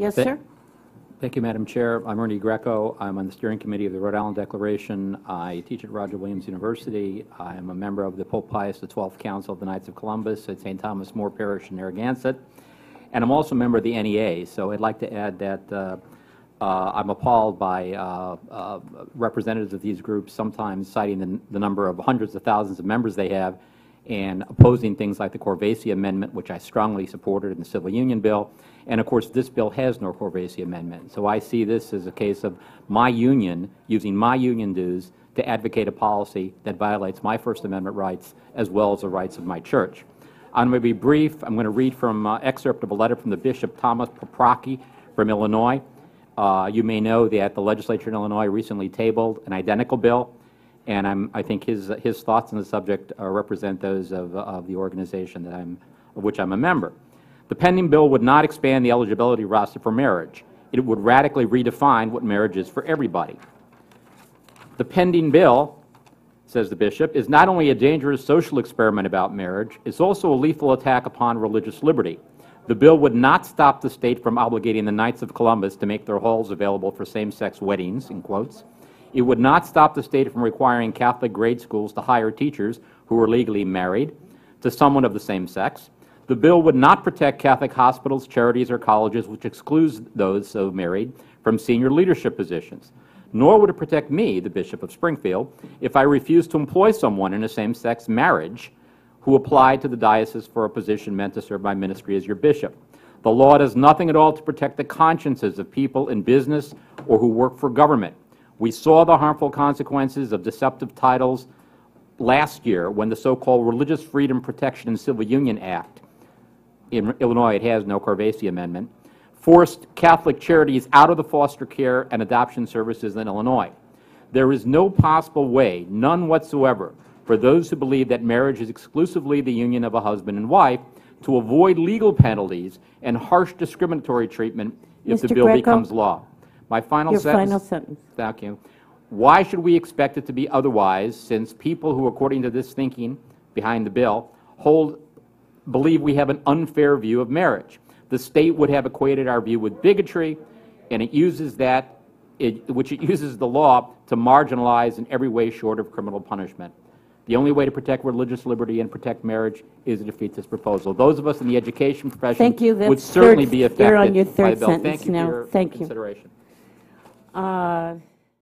Yes, sir. Thank you, Madam Chair. I'm Ernest Greco. I'm on the steering committee of the Rhode Island Declaration. I teach at Roger Williams University. I am a member of the Pope Pius XII Council of the Knights of Columbus at St. Thomas More Parish in Narragansett. And I'm also a member of the NEA. So I'd like to add that I'm appalled by representatives of these groups sometimes citing the number of hundreds of thousands of members they have and opposing things like the Corvasi Amendment, which I strongly supported in the Civil Union Bill. And, of course, this bill has no Corvasi Amendment. So I see this as a case of my union using my union dues to advocate a policy that violates my First Amendment rights as well as the rights of my church. I'm going to be brief. I'm going to read from an excerpt of a letter from the Bishop Thomas Poprocki from Illinois. You may know that the legislature in Illinois recently tabled an identical bill, and I think his thoughts on the subject represent those of the organization of which I'm a member. The pending bill would not expand the eligibility roster for marriage. It would radically redefine what marriage is for everybody. The pending bill, says the bishop, is not only a dangerous social experiment about marriage, it's also a lethal attack upon religious liberty. The bill would not stop the state from obligating the Knights of Columbus to make their halls available for same-sex weddings, in quotes. It would not stop the state from requiring Catholic grade schools to hire teachers who are legally married to someone of the same sex. The bill would not protect Catholic hospitals, charities, or colleges, which excludes those so married, from senior leadership positions. Nor would it protect me, the Bishop of Springfield, if I refused to employ someone in a same-sex marriage who applied to the diocese for a position meant to serve my ministry as your bishop. The law does nothing at all to protect the consciences of people in business or who work for government. We saw the harmful consequences of deceptive titles last year when the so-called Religious Freedom Protection and Civil Union Act, in Illinois it has no Corvasi Amendment, forced Catholic charities out of the foster care and adoption services in Illinois. There is no possible way, none whatsoever, for those who believe that marriage is exclusively the union of a husband and wife to avoid legal penalties and harsh discriminatory treatment if the bill becomes law. My final sentence. Your final sentence. Thank you. Why should we expect it to be otherwise, since people who, according to this thinking behind the bill, believe we have an unfair view of marriage? The state would have equated our view with bigotry, and it uses the law to marginalize in every way short of criminal punishment. The only way to protect religious liberty and protect marriage is to defeat this proposal. Those of us in the education profession would certainly be affected by the bill. Thank you for your consideration.